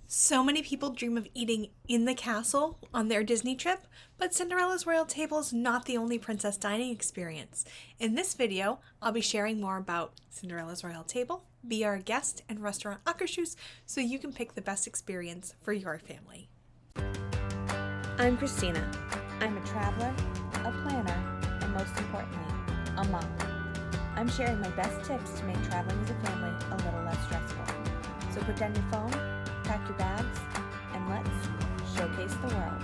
So many people dream of eating in the castle on their Disney trip, but Cinderella's Royal Table is not the only princess dining experience. In this video, I'll be sharing more about Cinderella's Royal Table, Be Our Guest, and restaurant Akershus so you can pick the best experience for your family. I'm Christina. I'm a traveler, a planner, and most importantly, a mom. I'm sharing my best tips to make traveling as a family a little less stressful. So put down your phone, pack your bags, and let's showcase the world.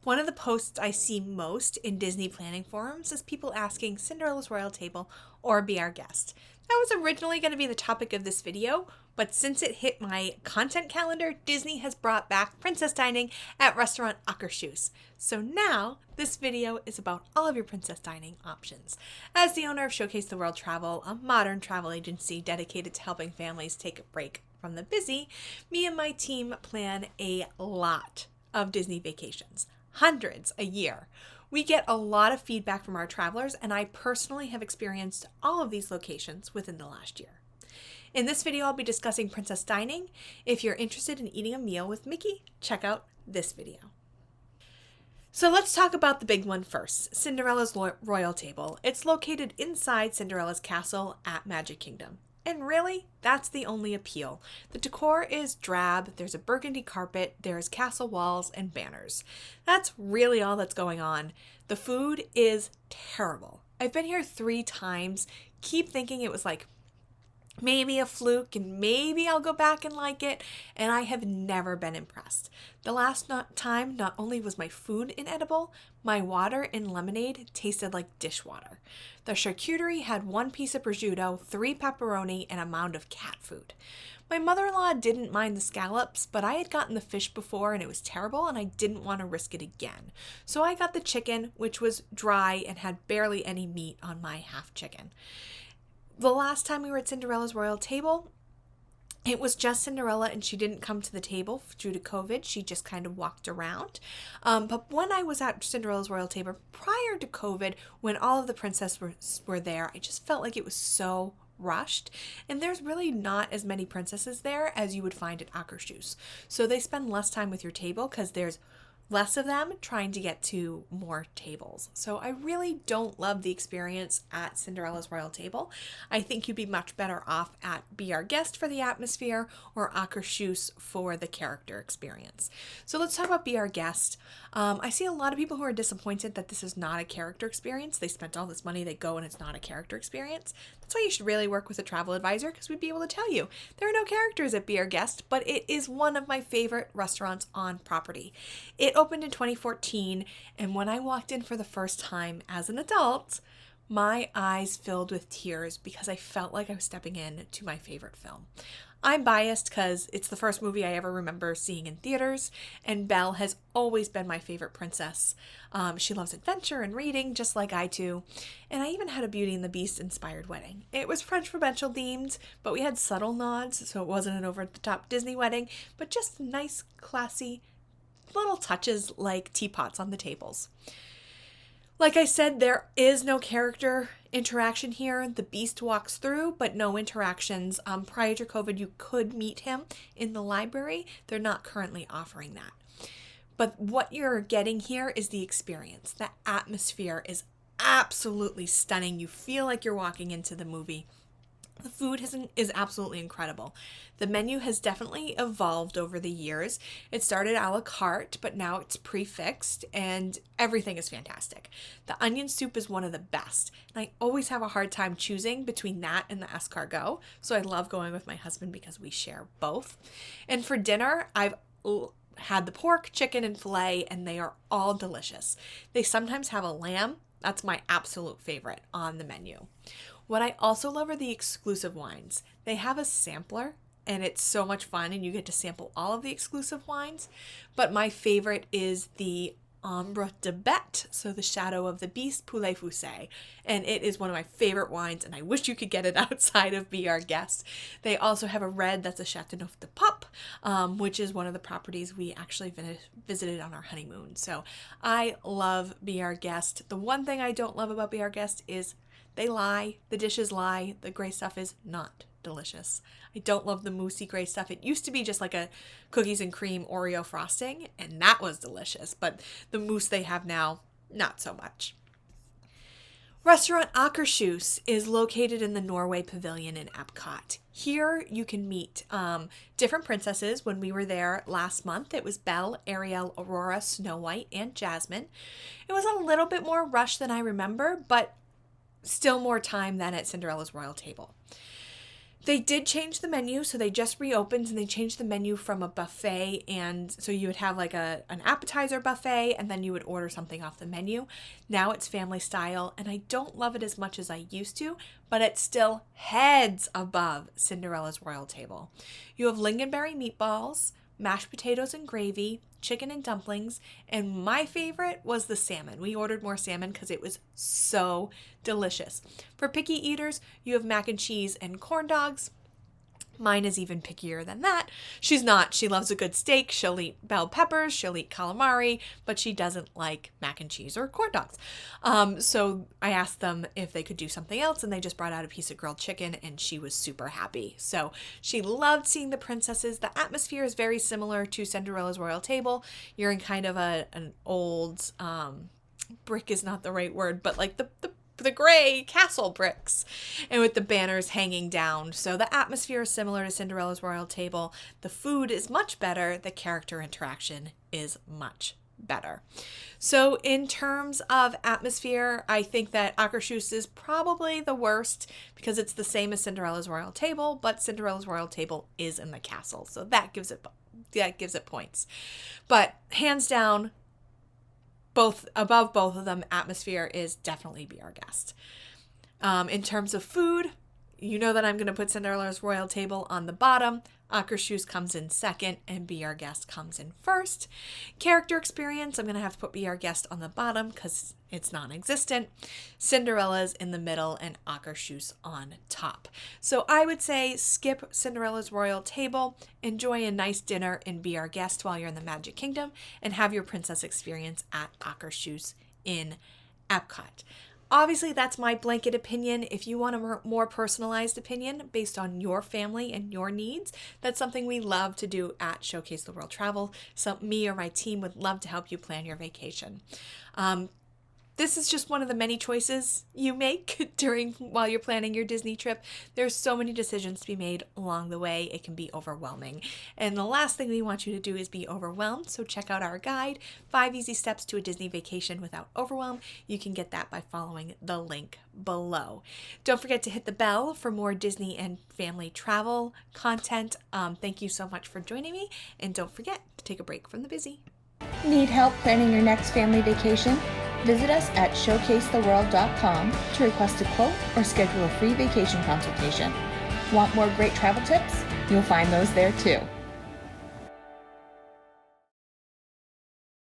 One of the posts I see most in Disney planning forums is people asking Cinderella's Royal Table or Be Our Guest. That was originally going to be the topic of this video, but since it hit my content calendar, Disney has brought back princess dining at restaurant Akershus. So now this video is about all of your princess dining options. As the owner of Showcase the World Travel, a modern travel agency dedicated to helping families take a break from the busy, me and my team plan a lot of Disney vacations. Hundreds a year. We get a lot of feedback from our travelers, and I personally have experienced all of these locations within the last year. In this video, I'll be discussing princess dining. If you're interested in eating a meal with Mickey, check out this video. So let's talk about the big one first, Cinderella's Royal Table. It's located inside Cinderella's castle at Magic Kingdom. And really, that's the only appeal. The decor is drab, there's a burgundy carpet, there's castle walls and banners. That's really all that's going on. The food is terrible. I've been here 3 times, keep thinking it was like maybe a fluke and maybe I'll go back and like it, and I have never been impressed. The last time, not only was my food inedible, my water and lemonade tasted like dishwater. The charcuterie had 1 piece of prosciutto, 3 pepperoni, and a mound of cat food. My mother-in-law didn't mind the scallops, but I had gotten the fish before and it was terrible and I didn't want to risk it again. So I got the chicken, which was dry and had barely any meat on my half chicken. The last time we were at Cinderella's Royal Table, it was just Cinderella and she didn't come to the table due to COVID. She just kind of walked around. But when I was at Cinderella's Royal Table prior to COVID, when all of the princesses were there, I just felt like it was so rushed. And there's really not as many princesses there as you would find at Akershus. So they spend less time with your table because there's less of them trying to get to more tables. So I really don't love the experience at Cinderella's Royal Table. I think you'd be much better off at Be Our Guest for the atmosphere or Akershus for the character experience. So let's talk about Be Our Guest. I see a lot of people who are disappointed that this is not a character experience. They spent all this money, they go and it's not a character experience. That's why you should really work with a travel advisor, because we'd be able to tell you there are no characters at Be Our Guest, but it is one of my favorite restaurants on property. It opened in 2014, and when I walked in for the first time as an adult, my eyes filled with tears because I felt like I was stepping in to my favorite film. I'm biased because it's the first movie I ever remember seeing in theaters, and Belle has always been my favorite princess. She loves adventure and reading, just like I do, and I even had a Beauty and the Beast inspired wedding. It was French provincial themed, but we had subtle nods, so it wasn't an over-the-top Disney wedding, but just nice, classy little touches like teapots on the tables. Like I said, there is no character interaction here. The Beast walks through, but no interactions. Prior to COVID, you could meet him in the library. They're not currently offering that. But what you're getting here is the experience. The atmosphere is absolutely stunning. You feel like you're walking into the movie. The food is absolutely incredible. The menu has definitely evolved over the years. It started a la carte, but now it's prefixed, and everything is fantastic. The onion soup is one of the best, and I always have a hard time choosing between that and the escargot, so I love going with my husband because we share both. And for dinner, I've had the pork, chicken, and filet, and they are all delicious. They sometimes have a lamb. That's my absolute favorite on the menu. What I also love are the exclusive wines. They have a sampler, and it's so much fun, and you get to sample all of the exclusive wines. But my favorite is the Ombre de Bête, so the shadow of the beast, Poulet Foussé. And it is one of my favorite wines, and I wish you could get it outside of Be Our Guest. They also have a red that's a Chateauneuf de Pape, which is one of the properties we actually visited on our honeymoon. So I love Be Our Guest. The one thing I don't love about Be Our Guest is they lie. The dishes lie. The gray stuff is not delicious. I don't love the moussey gray stuff. It used to be just like a cookies and cream Oreo frosting, and that was delicious. But the mousse they have now, not so much. Restaurant Akershus is located in the Norway Pavilion in Epcot. Here you can meet different princesses. When we were there last month, it was Belle, Ariel, Aurora, Snow White, and Jasmine. It was a little bit more rushed than I remember, but still more time than at Cinderella's Royal Table. They did change the menu, so they just reopened and they changed the menu from a buffet, and so you would have like an appetizer buffet and then you would order something off the menu. Now it's family style, and I don't love it as much as I used to, but it's still heads above Cinderella's Royal Table. You have lingonberry meatballs, mashed potatoes and gravy, chicken and dumplings, and my favorite was the salmon. We ordered more salmon because it was so delicious. For picky eaters, you have mac and cheese and corn dogs. Mine is even pickier than that. She's not. She loves a good steak. She'll eat bell peppers. She'll eat calamari, but she doesn't like mac and cheese or corn dogs. So I asked them if they could do something else, and they just brought out a piece of grilled chicken, and she was super happy. So she loved seeing the princesses. The atmosphere is very similar to Cinderella's Royal Table. You're in kind of an old, brick is not the right word, but like the gray castle bricks, and with the banners hanging down. So the atmosphere is similar to Cinderella's Royal Table. The food is much better. The character interaction is much better. So in terms of atmosphere, I think that Akershus is probably the worst because it's the same as Cinderella's Royal Table, but Cinderella's Royal Table is in the castle. So that gives it points. But hands down, above both of them, atmosphere is definitely Be Our Guest. In terms of food, you know that I'm going to put Cinderella's Royal Table on the bottom. Akershus comes in second, and Be Our Guest comes in first. Character experience, I'm going to have to put Be Our Guest on the bottom because it's non-existent. Cinderella's in the middle, and Akershus on top. So I would say skip Cinderella's Royal Table, enjoy a nice dinner in Be Our Guest while you're in the Magic Kingdom, and have your princess experience at Akershus in Epcot. Obviously, that's my blanket opinion. If you want a more personalized opinion based on your family and your needs, that's something we love to do at Showcase the World Travel. So me or my team would love to help you plan your vacation. This is just one of the many choices you make while you're planning your Disney trip. There's so many decisions to be made along the way. It can be overwhelming. And the last thing we want you to do is be overwhelmed. So check out our guide, 5 Easy Steps to a Disney Vacation Without Overwhelm. You can get that by following the link below. Don't forget to hit the bell for more Disney and family travel content. Thank you so much for joining me. And don't forget to take a break from the busy. Need help planning your next family vacation? Visit us at showcasetheworld.com to request a quote or schedule a free vacation consultation. Want more great travel tips? You'll find those there too.